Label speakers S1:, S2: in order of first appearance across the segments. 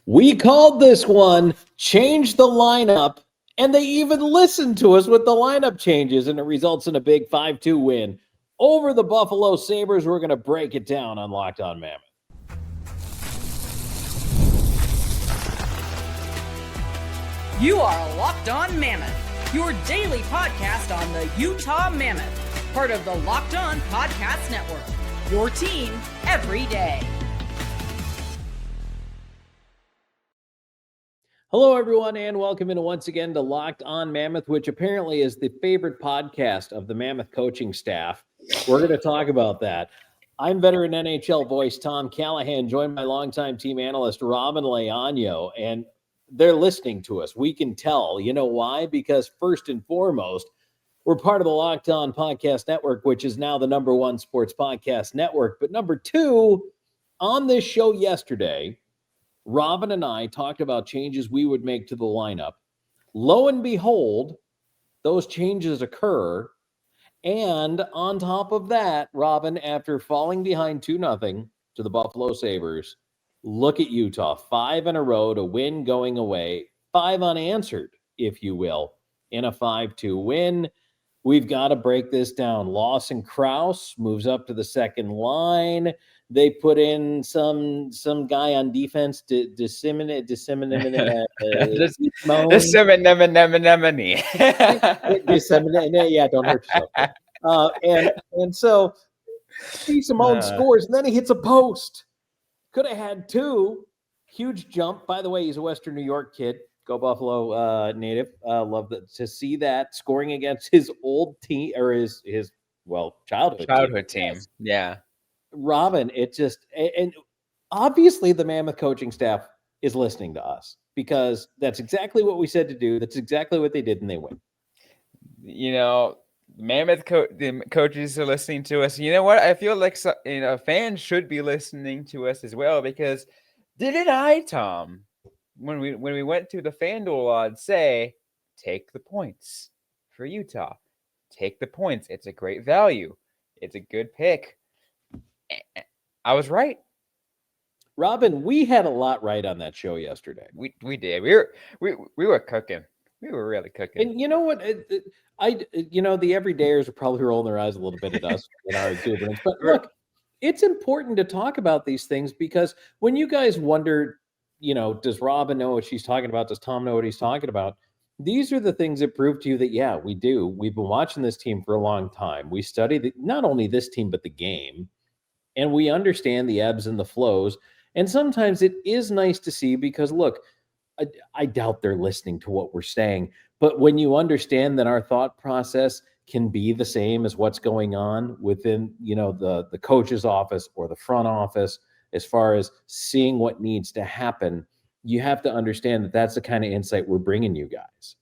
S1: We called this one Change the Lineup, and they even listened to us with the lineup changes, and it results in a big 5-2 win over the Buffalo Sabres. We're going to break it down on Locked On Mammoth.
S2: You are Locked On Mammoth, your daily podcast on the Utah Mammoth, part of the Locked On Podcast Network, your team every day.
S1: Hello, everyone, and welcome in once again to Locked On Mammoth, which apparently is the favorite podcast of the Mammoth coaching staff. We're going to talk about that. I'm veteran NHL voice Tom Callahan, joined by longtime team analyst Robyn Leaño, and they're listening to us. We can tell. You know why? Because first and foremost, we're part of the Locked On Podcast Network, which is now the #1 sports podcast network. But number two, on this show yesterday, Robyn and I talked about changes we would make to the lineup. Lo and behold, those changes occur. And on top of that, Robyn, after falling behind 2-0 to the Buffalo Sabres, look at Utah, 5 in a row to win going away, 5 unanswered, if you will, in a 5-2 win. We've got to break this down. Lawson Krause moves up to the second line. They put in some guy on defense to disseminate. Yeah, don't hurt yourself. And so Simone scores, and then he hits a post. Could have had 2. Huge jump. By the way, he's a Western New York kid. Go Buffalo native. Love to see that scoring against his old team or his childhood team.
S3: Yes. Yeah.
S1: Robyn, and obviously the Mammoth coaching staff is listening to us because that's exactly what we said to do. That's exactly what they did, and they win.
S3: You know, Mammoth the coaches are listening to us. You know what? I feel like fans should be listening to us as well, because didn't I, Tom, when we went to the FanDuel odds, say take the points for Utah, take the points. It's a great value. It's a good pick. I was right.
S1: Robyn, we had a lot right on that show yesterday.
S3: We did. We were cooking. We were really cooking.
S1: And you know what? The everydayers are probably rolling their eyes a little bit at us in our exuberance. But look, it's important to talk about these things, because when you guys wonder, does Robyn know what she's talking about? Does Tom know what he's talking about? These are the things that prove to you that, yeah, we do. We've been watching this team for a long time. We study not only this team, but the game. And we understand the ebbs and the flows. And sometimes it is nice to see, because, look, I doubt they're listening to what we're saying. But when you understand that our thought process can be the same as what's going on within, the coach's office or the front office, as far as seeing what needs to happen, you have to understand that that's the kind of insight we're bringing you guys.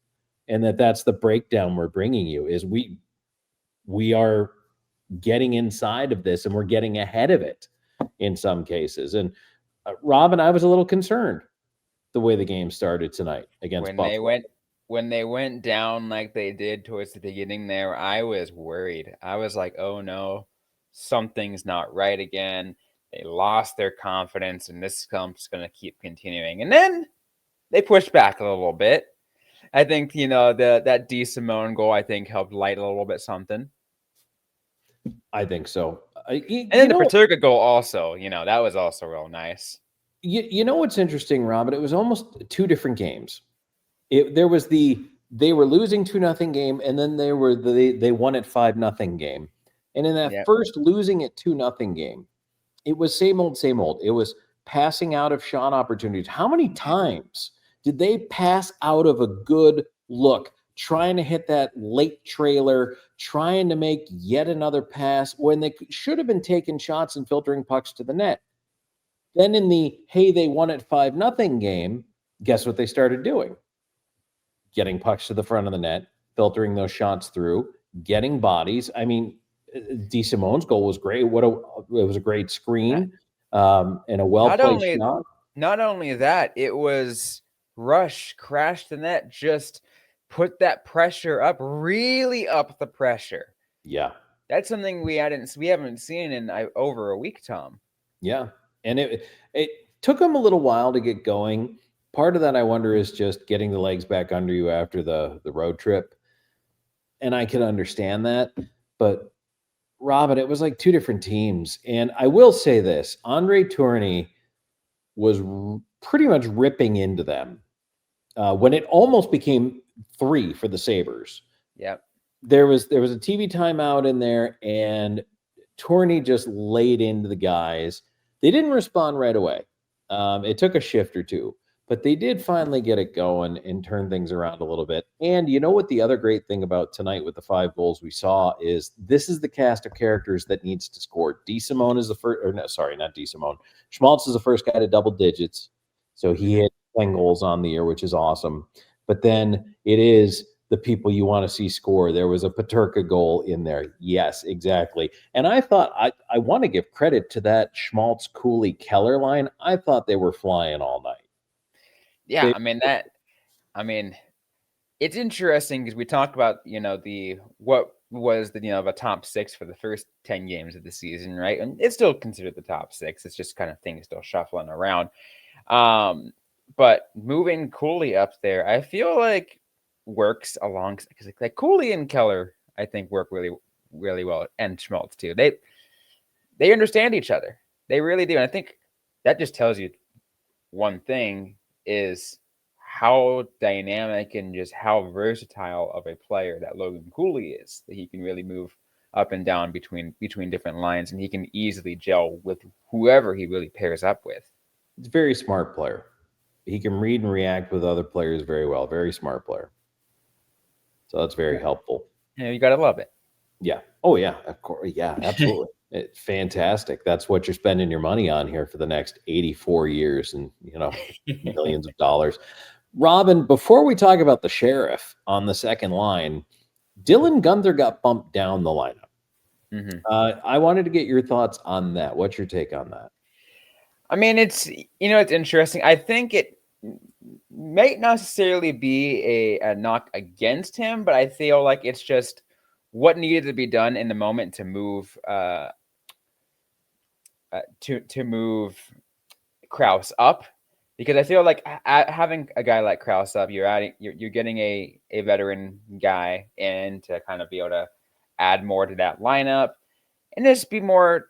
S1: And that's the breakdown we're bringing you, is we are getting inside of this, and we're getting ahead of it in some cases. And Robyn, I was a little concerned the way the game started tonight against Buffalo.
S3: When they went down like they did towards the beginning there, I was worried. I was like, oh no, something's not right again. They lost their confidence, and this stump's going to keep continuing. And then they pushed back a little bit. I think, that D. Simone goal, I think, helped light a little bit something.
S1: I think so.
S3: And then the Paterka goal also, that was also real nice.
S1: You know what's interesting, Robyn? It was almost 2 different games. They were losing 2-0 game, and then they won at 5-0 game. And in that first losing at 2-0 game, it was same old. It was passing out of shot opportunities. How many times did they pass out of a good look, trying to hit that late trailer, trying to make yet another pass when they should have been taking shots and filtering pucks to the net? Then in they won at 5-0 game, guess what they started doing? Getting pucks to the front of the net, filtering those shots through, getting bodies. I mean, D. Simone's goal was great. It was a great screen and a well-played shot.
S3: Not only that, it was rush, crash the net, just put that pressure up, really up the pressure.
S1: Yeah.
S3: That's something we haven't seen in over a week, Tom.
S1: Yeah. And took them a little while to get going. Part of that, I wonder, is just getting the legs back under you after the road trip. And I can understand that. But, Robyn, it was like two different teams. And I will say this, Andre Tourigny was pretty much ripping into them when it almost became 3 for the Sabres.
S3: Yep.
S1: There was a TV timeout in there, and Tourigny just laid into the guys. They didn't respond right away. It took a shift or two, but they did finally get it going and turn things around a little bit. And you know what the other great thing about tonight with the 5 goals we saw is this is the cast of characters that needs to score. DeSimone is the first, or no, sorry, not DeSimone. Schmaltz is the first guy to double digits. So he hit 10 goals on the year, which is awesome. But then it is the people you want to see score. There was a Peterka goal in there. Yes, exactly. And I thought, I want to give credit to that Schmaltz, Cooley, Keller line. I thought they were flying all night.
S3: Yeah, it's interesting because we talked about, what was the top 6 for the first 10 games of the season, right? And it's still considered the top 6. It's just kind of things still shuffling around. But moving Cooley up there, I feel like works along, because like Cooley and Keller, I think work really, really well, and Schmaltz too. They understand each other. They really do. And I think that just tells you one thing is how dynamic and just how versatile of a player that Logan Cooley is, that he can really move up and down between different lines, and he can easily gel with whoever he really pairs up with.
S1: He's a very smart player. He can read and react with other players very well. Very smart player. So that's very helpful.
S3: Yeah, you got to love it.
S1: Yeah. Oh, yeah. Of course. Yeah, absolutely. It's fantastic. That's what you're spending your money on here for the next 84 years and, millions of dollars. Robyn, before we talk about the sheriff on the second line, Dylan Gunther got bumped down the lineup. Mm-hmm. I wanted to get your thoughts on that. What's your take on that?
S3: I mean, it's interesting. I think it might not necessarily be a knock against him, but I feel like it's just what needed to be done in the moment to move to move Krause up, because I feel like having a guy like Krause up, you're getting a veteran guy in to kind of be able to add more to that lineup and just be more.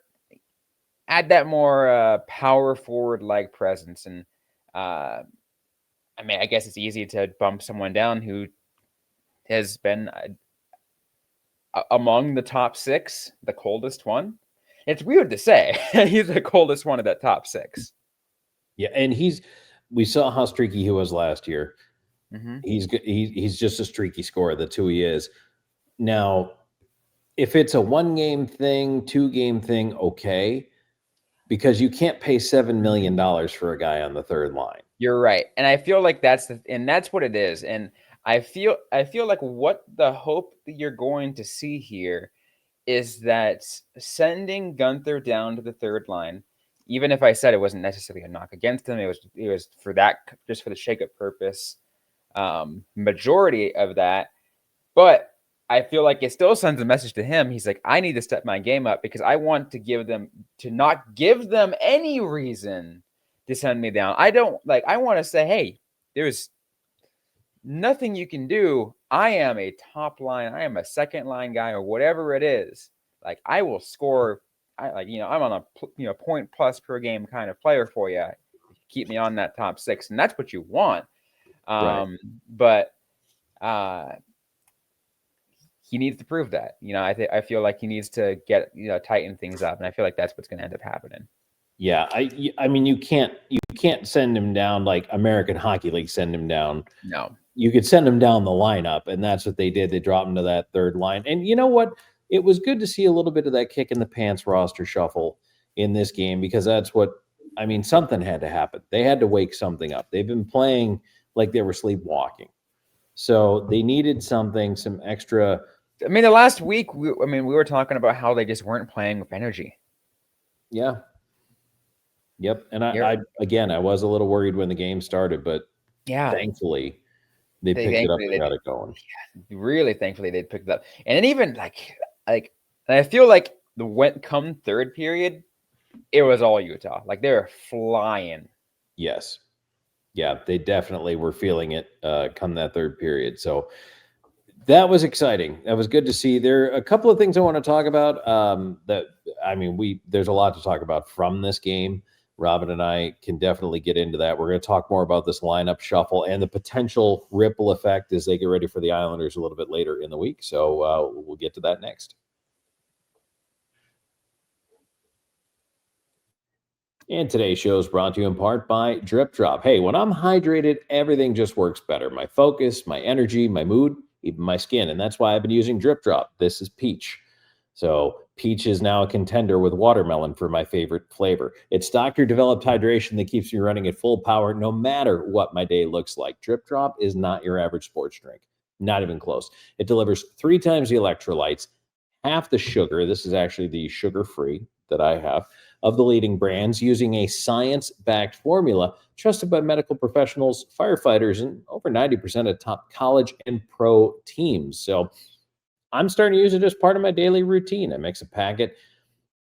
S3: Add that more power forward like presence. And I guess it's easy to bump someone down who has been among the top 6, the coldest one. It's weird to say he's the coldest one of that top 6.
S1: Yeah, and we saw how streaky he was last year. Mm-hmm. He's just a streaky scorer. That's who he is. Now, if it's a 1-game thing, 2-game thing, okay. Because you can't pay $7 million for a guy on the third line.
S3: You're right. And I feel like that's what it is. And I feel like what the hope that you're going to see here is that sending Gunther down to the third line, even if I said it wasn't necessarily a knock against him, it was for that, just for the shakeup purpose, majority of that. But I feel like it still sends a message to him. He's like, I need to step my game up because I want to not give them any reason to send me down. I want to say, hey, there's nothing you can do. I am a top line. I am a second line guy or whatever it is. Like, I will score. I'm on a point plus per game kind of player for you. Keep me on that top 6. And that's what you want.
S1: Right.
S3: But, he needs to prove that. I feel like he needs to get tighten things up, and I feel like that's what's going to end up happening.
S1: Yeah, I mean, you can't send him down like American Hockey League send him down.
S3: No,
S1: you could send him down the lineup, and that's what they did. They dropped him to that third line, and you know what? It was good to see a little bit of that kick in the pants roster shuffle in this game, because that's what something had to happen. They had to wake something up. They've been playing like they were sleepwalking, so they needed some extra.
S3: The last week, we were talking about how they just weren't playing with energy.
S1: Yeah. Yep. And I was a little worried when the game started, but thankfully they picked it up and got it going.
S3: Yeah, really, thankfully they picked it up. And then even like I feel like come third period, it was all Utah. Like, they were flying
S1: Yes. Yeah, they definitely were feeling it come that third period. So that was exciting. That was good to see. There are a couple of things I want to talk about. There's a lot to talk about from this game. Robyn and I can definitely get into that. We're going to talk more about this lineup shuffle and the potential ripple effect as they get ready for the Islanders a little bit later in the week. So we'll get to that next. And today's show is brought to you in part by Drip Drop. Hey, when I'm hydrated, everything just works better. My focus, my energy, my mood, even my skin. And that's why I've been using Drip Drop. This is peach. So peach is now a contender with watermelon for my favorite flavor. It's doctor-developed hydration that keeps me running at full power no matter what my day looks like. Drip Drop is not your average sports drink. Not even close. It delivers 3 times the electrolytes, half the sugar. This is actually the sugar-free that I have of the leading brands, using a science-backed formula trusted by medical professionals, firefighters, and over 90% of top college and pro teams. So I'm starting to use it as part of my daily routine. I mix a packet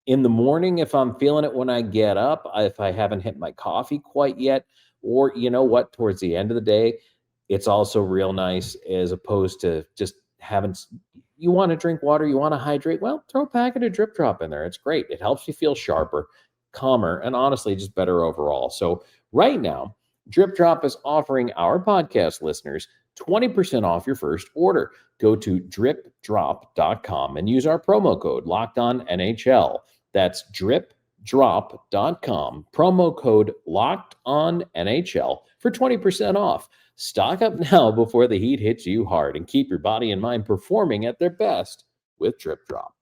S1: in the morning if I'm feeling it when I get up, if I haven't hit my coffee quite yet, or you know what, towards the end of the day, it's also real nice as opposed to just having, you want to drink water, you want to hydrate, well, throw a packet of Drip Drop in there. It's great. It helps you feel sharper, calmer, and honestly, just better overall. So right now, Drip Drop is offering our podcast listeners 20% off your first order. Go to dripdrop.com and use our promo code LOCKEDONNHL. That's dripdrop.com, promo code LOCKEDONNHL for 20% off. Stock up now before the heat hits you hard and keep your body and mind performing at their best with Drip Drop.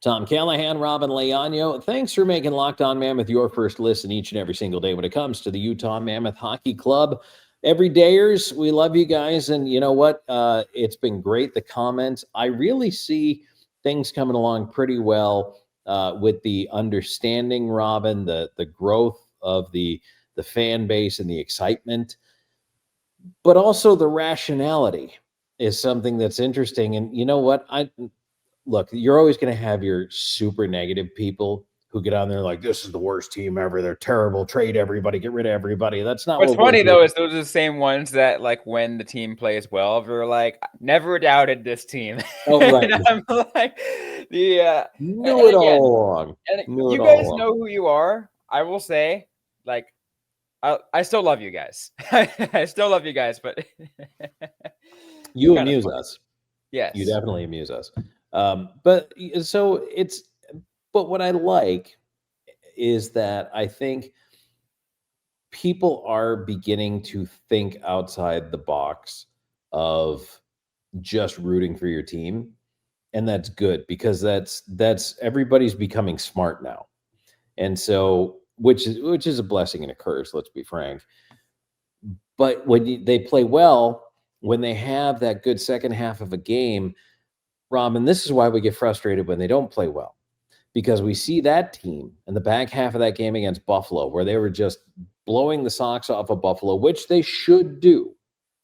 S1: Tom Callahan, Robyn Leaño, thanks for making Locked On Mammoth your first listen each and every single day when it comes to the Utah Mammoth Hockey Club. Everydayers, we love you guys. And you know what? It's been great, the comments. I really see things coming along pretty well with the understanding, Robyn, the growth of the fan base and the excitement, but also the rationality is something that's interesting. And you know what? Look, you're always going to have your super negative people who get on there like, this is the worst team ever. They're terrible. Trade everybody. Get rid of everybody. That's not
S3: What's
S1: what
S3: funny, though, is those are the same ones that, like, when the team plays well, they're like, never doubted this team.
S1: Oh, right.
S3: And I'm like,
S1: Knew it all along.
S3: You guys know who you are. I will say, like, I still love you guys. I still love you guys, but
S1: you amuse us.
S3: Yes.
S1: You definitely amuse us. But what I like is that I think people are beginning to think outside the box of just rooting for your team. And that's good because that's everybody's becoming smart now. And so, which is a blessing and a curse, let's be frank. But when they play well, when they have that good second half of a game, Robyn, this is why we get frustrated when they don't play well, because we see that team in the back half of that game against Buffalo, where they were just blowing the socks off of Buffalo, which they should do.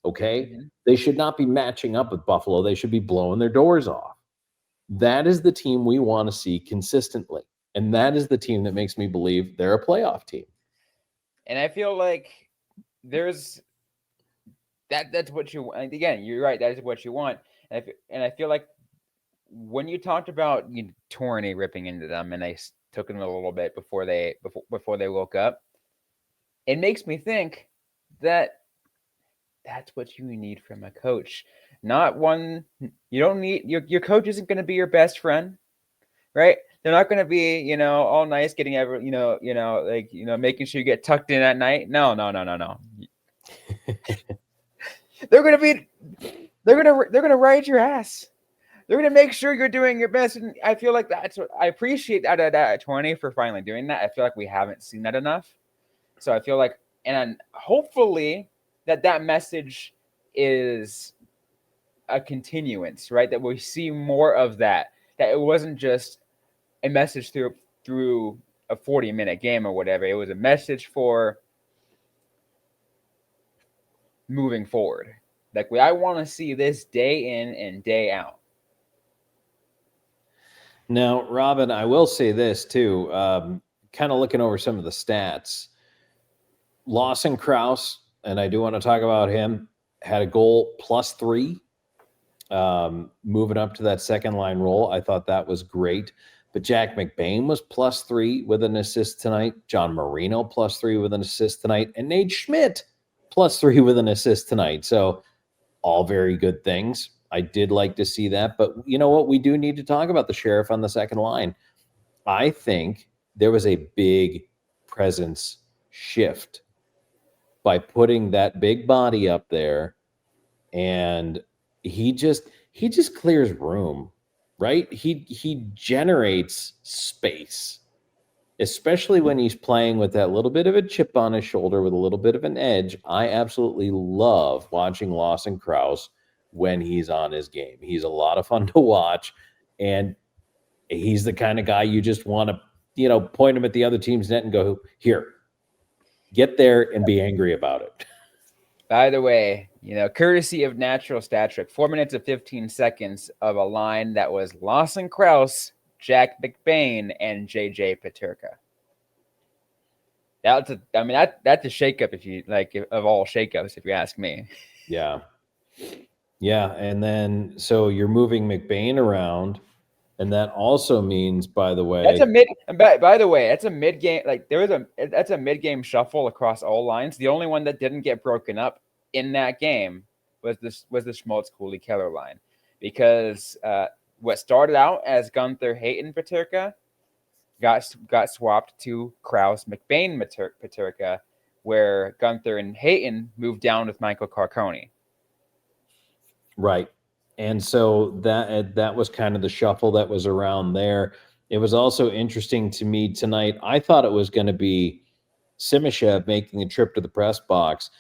S1: Okay. Mm-hmm. They should not be matching up with Buffalo. They should be blowing their doors off. That is the team we want to see consistently. And that is the team that makes me believe they're a playoff team.
S3: And I feel like there's that's what you want. Again, you're right. That is what you want. And I feel like when you talked about Tourigny ripping into them and they took them a little bit before they woke up, it makes me think that that's what you need from a coach. Not one, you don't need, your coach isn't going to be your best friend, right? They're not going to be, all nice, getting making sure you get tucked in at night. No. They're going to ride your ass. They're going to make sure you're doing your best. And I feel like that's what I appreciate that at 20 for finally doing that. I feel like we haven't seen that enough. So I feel like, and hopefully that message is a continuance, right? That we see more of that it wasn't just a message through a 40-minute game or whatever. It was a message for moving forward. Like I want to see this day in and day out.
S1: Now, Robyn, I will say this too, kind of looking over some of the stats. Lawson Krause, and I do want to talk about him, had a goal +3, moving up to that second line role. I thought that was great. But Jack McBain was +3 with an assist tonight. John Marino +3 with an assist tonight. And Nate Schmidt +3 with an assist tonight. So all very good things. I did like to see that. But you know what? We do need to talk about the Sheriff on the second line. I think there was a big presence shift by putting that big body up there, and he just clears room, right? He generates space, especially when he's playing with that little bit of a chip on his shoulder with a little bit of an edge. I absolutely love watching Lawson Krause when he's on his game. He's a lot of fun to watch, and he's the kind of guy you just want to, point him at the other team's net and go, here, get there and be angry about it.
S3: By the way, courtesy of Natural Stat Trick, 4 minutes and 15 seconds of a line that was Lawson Krause, Jack McBain, and JJ Peterka. That's a shakeup, if you like, of all shakeups, if you ask me.
S1: Yeah. Yeah. And then, so you're moving McBain around. And that also means, by the way,
S3: that's a mid game. Like that's a mid game shuffle across all lines. The only one that didn't get broken up in that game was the Schmaltz Cooley Keller line, because what started out as Gunther, Hayton, Peterka got swapped to Krause, McBain, Peterka, where Gunther and Hayton moved down with Michael Carcone.
S1: Right. And so that was kind of the shuffle that was around there. It was also interesting to me tonight. I thought it was going to be Simashev making a trip to the press box.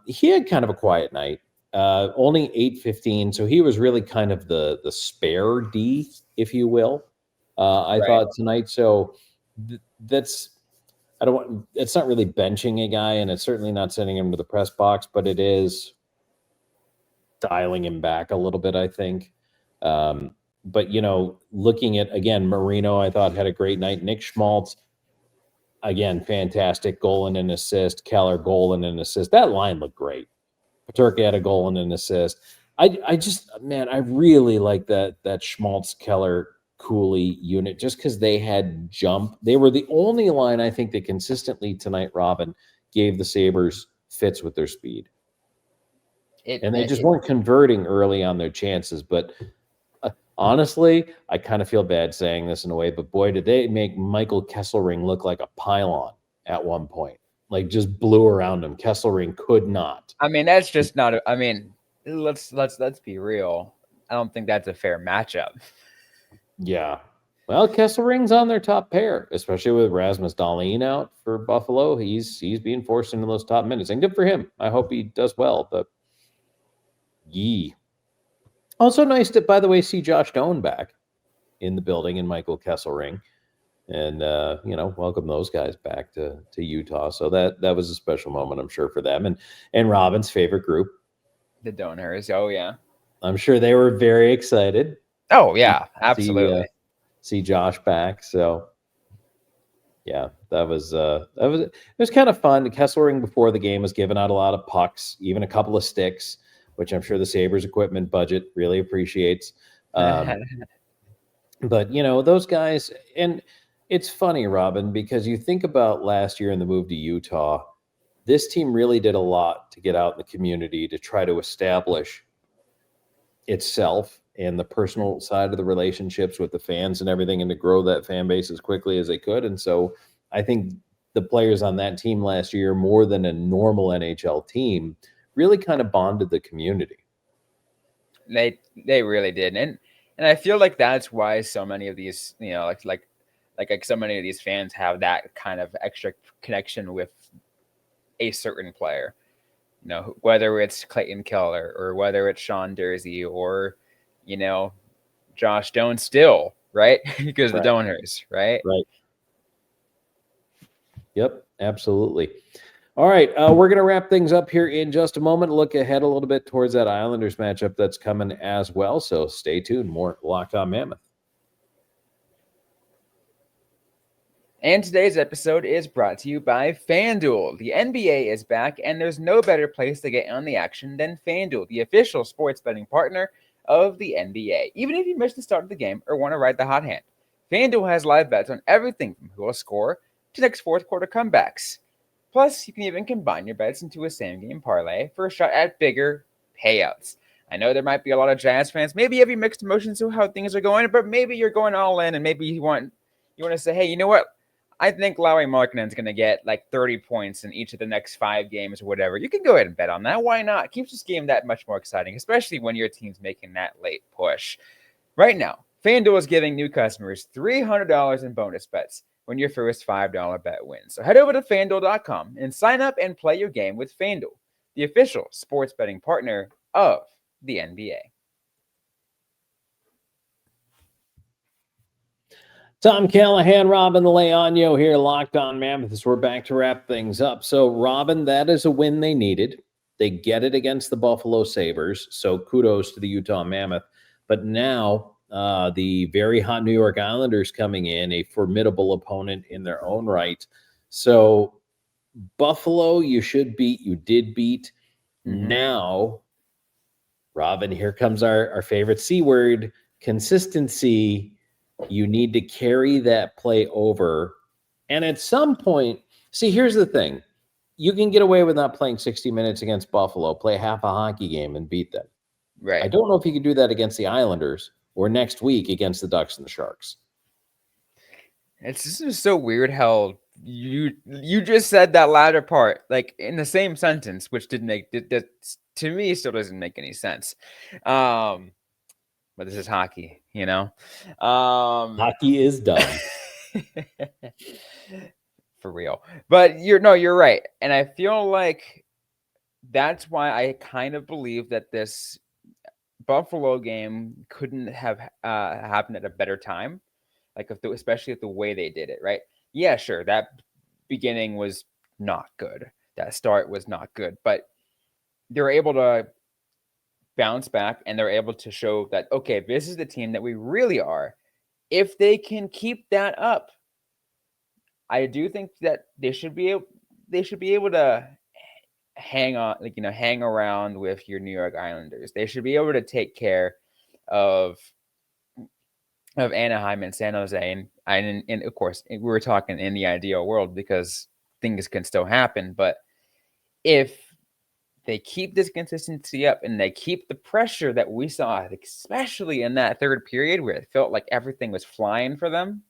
S1: He had kind of a quiet night, only 8:15. So he was really kind of the spare D, if you will. I thought tonight. So it's not really benching a guy, and it's certainly not sending him to the press box, but it is dialing him back a little bit, I think. But, looking at, again, Marino, I thought had a great night. Nick Schmaltz, again, fantastic goal and an assist. Keller, goal and an assist. That line looked great. Peterka had a goal and an assist. I really like that Schmaltz, Keller, Cooley unit, just because they had jump. They were the only line, I think, that consistently tonight, Robyn, gave the Sabres fits with their speed. They just weren't converting early on their chances. But honestly, I kind of feel bad saying this in a way, but boy, did they make Michael Kesselring look like a pylon at one point. Like, just blew around him. Kesselring could not.
S3: That's just not. Let's be real. I don't think that's a fair matchup.
S1: Yeah. Well, Kesselring's on their top pair, especially with Rasmus Dahlin out for Buffalo. He's being forced into those top minutes, and good for him. I hope he does well. But also nice to, by the way, see Josh Doan back in the building and Michael Kesselring, and welcome those guys back to Utah. So that was a special moment, I'm sure, for them and Robyn's favorite group,
S3: the Donors. Oh yeah, I'm
S1: sure they were very excited.
S3: Oh yeah, absolutely.
S1: See Josh back. So yeah, it was kind of fun. Kesselring before the game was giving out a lot of pucks, even a couple of sticks, which I'm sure the Sabres equipment budget really appreciates. But, those guys, and it's funny, Robyn, because you think about last year in the move to Utah, this team really did a lot to get out in the community to try to establish itself and the personal side of the relationships with the fans and everything, and to grow that fan base as quickly as they could. And so I think the players on that team last year, more than a normal NHL team, really kind of bonded the community.
S3: They really did. And I feel like that's why so many of these, like so many of these fans have that kind of extra connection with a certain player, whether it's Clayton Keller or whether it's Sean Durzi or, Josh Doan still, right? Because the Donors, right?
S1: Right. Yep, absolutely. All right, we're going to wrap things up here in just a moment. Look ahead a little bit towards that Islanders matchup that's coming as well. So stay tuned. More Locked On Mammoth.
S3: And today's episode is brought to you by FanDuel. The NBA is back, and there's no better place to get on the action than FanDuel, the official sports betting partner of the NBA. Even if you missed the start of the game or want to ride the hot hand, FanDuel has live bets on everything from who will score to next fourth quarter comebacks. Plus, you can even combine your bets into a same-game parlay for a shot at bigger payouts. I know there might be a lot of Jazz fans. Maybe you have mixed emotions to how things are going, but maybe you're going all in, and maybe you want to say, hey, you know what? I think Lauri Markkanen's going to get like 30 points in each of the next 5 games or whatever. You can go ahead and bet on that. Why not? Keeps this game that much more exciting, especially when your team's making that late push. Right now, FanDuel is giving new customers $300 in bonus bets when your first $5 bet wins. So head over to FanDuel.com and sign up and play your game with FanDuel, the official sports betting partner of the NBA.
S1: Tom Callahan, Robyn Leaño here, Locked On Mammoth, as we're back to wrap things up. So, Robyn, that is a win they needed. They get it against the Buffalo Sabres, so kudos to the Utah Mammoth. But now the very hot New York Islanders coming in, a formidable opponent in their own right. So, Buffalo, you should beat. You did beat. Mm-hmm. Now, Robyn, here comes our favorite C word, consistency. You need to carry that play over. And at some point, see, here's the thing. You can get away with not playing 60 minutes against Buffalo, play half a hockey game and beat them.
S3: Right.
S1: I don't know if you can do that against the Islanders or next week against the Ducks and the Sharks.
S3: It's just so weird how you just said that latter part, like in the same sentence, which didn't make that to me still doesn't make any sense. But this is hockey, you know?
S1: Hockey is dumb.
S3: For real. But you're right. And I feel like that's why I kind of believe that this Buffalo game couldn't have happened at a better time. Like, especially the way they did it, right? Yeah, sure. That beginning was not good. That start was not good. But they were able to bounce back, and they're able to show that, okay, this is the team that we really are. If they can keep that up, I do think that they should be able to hang around with your New York Islanders. They should be able to take care of Anaheim and San Jose, and of course we were talking in the ideal world because things can still happen. But if they keep this consistency up and they keep the pressure that we saw, especially in that third period where it felt like everything was flying for them,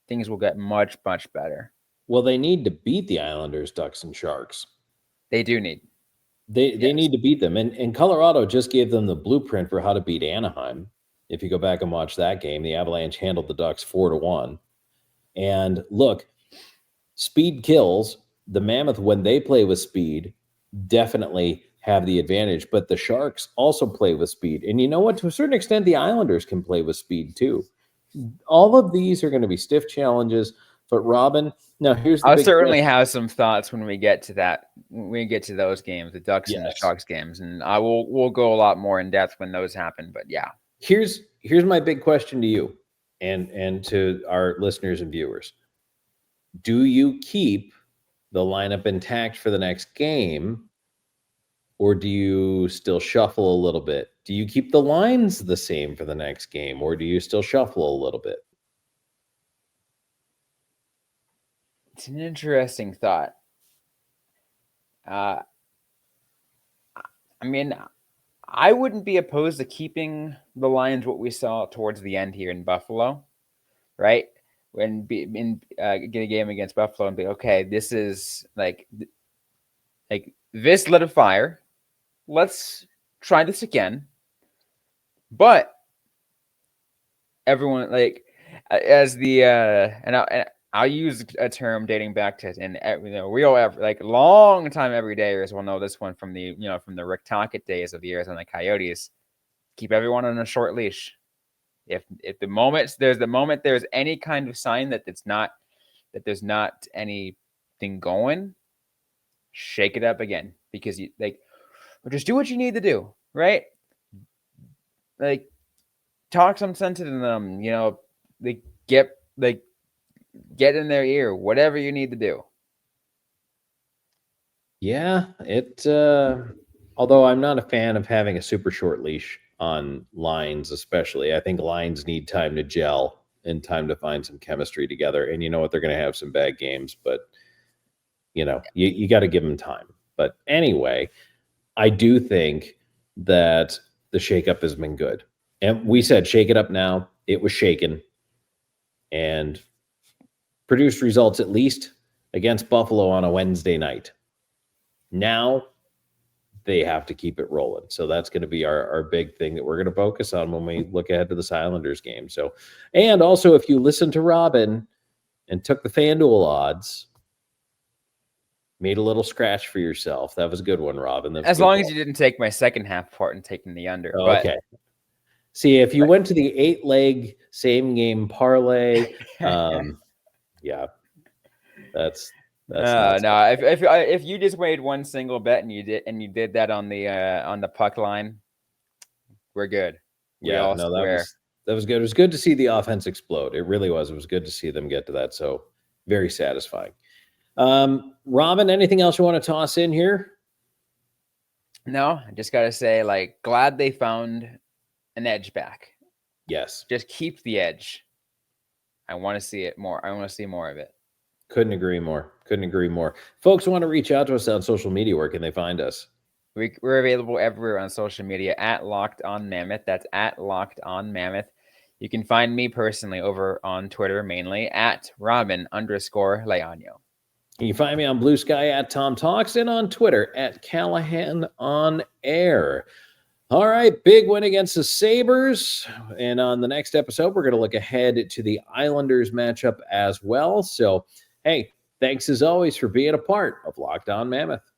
S3: things will get much, much better.
S1: Well, they need to beat the Islanders, Ducks, and Sharks.
S3: They do need.
S1: They need to beat them. And Colorado just gave them the blueprint for how to beat Anaheim. If you go back and watch that game, the Avalanche handled the Ducks 4-1. And look, speed kills. The Mammoth, when they play with speed, definitely have the advantage, but the Sharks also play with speed. And you know what? To a certain extent, the Islanders can play with speed too. All of these are going to be stiff challenges. But Robyn, now here's the
S3: I'll
S1: big
S3: certainly
S1: question.
S3: have some thoughts when we get to that. When we get to those games, the Ducks and the Sharks games, and we'll go a lot more in depth when those happen. But yeah,
S1: here's my big question to you and to our listeners and viewers. Do you keep the lineup intact for the next game, or do you still shuffle a little bit? Do you keep the lines the same for the next game, or do you still shuffle a little bit?
S3: It's an interesting thought. I mean, I wouldn't be opposed to keeping the lines what we saw towards the end here in Buffalo, right? When get a game against Buffalo and be okay, this is like this lit a fire. Let's try this again. But everyone as the and I'll use a term dating back to long time everydayers will know this one from the Rick Tocchet days of the Arizona Coyotes. Keep everyone on a short leash. If there's any kind of sign that there's not anything going, shake it up again, because just do what you need to do, right? Talk some sense into them, get in their ear, whatever you need to do.
S1: Yeah, although I'm not a fan of having a super short leash on lines, especially. I think lines need time to gel and time to find some chemistry together. And you know what? They're going to have some bad games, but you got to give them time. But anyway, I do think that the shakeup has been good. And we said, shake it up now. It was shaken and produced results at least against Buffalo on a Wednesday night. Now they have to keep it rolling. So that's going to be our big thing that we're going to focus on when we look ahead to this Islanders game. So, and also if you listen to Robyn and took the FanDuel odds, made a little scratch for yourself. That was a good one, Robyn.
S3: As long as you didn't take my second half part and taking the under.
S1: Oh, okay. See, if you went to the 8-leg same game parlay, yeah, that's
S3: no. If you just made one single bet and you did that on the puck line, we're good.
S1: Yeah, no, that was good. It was good to see the offense explode. It really was. It was good to see them get to that. So very satisfying. Robyn, anything else you want to toss in here?
S3: No, I just gotta say, glad they found an edge back.
S1: Yes,
S3: just keep the edge. I want to see it more. I want to see more of it.
S1: Couldn't agree more. Folks want to reach out to us on social media. Where can they find us?
S3: We're available everywhere on social media at Locked On Mammoth. That's at Locked On Mammoth. You can find me personally over on Twitter, mainly at Robyn_Leaño.
S1: You can find me on Blue Sky at Tom Talks and on Twitter at Callahan on Air. All right, big win against the Sabres. And on the next episode, we're going to look ahead to the Islanders matchup as well. So, hey, thanks as always for being a part of Locked On Mammoth.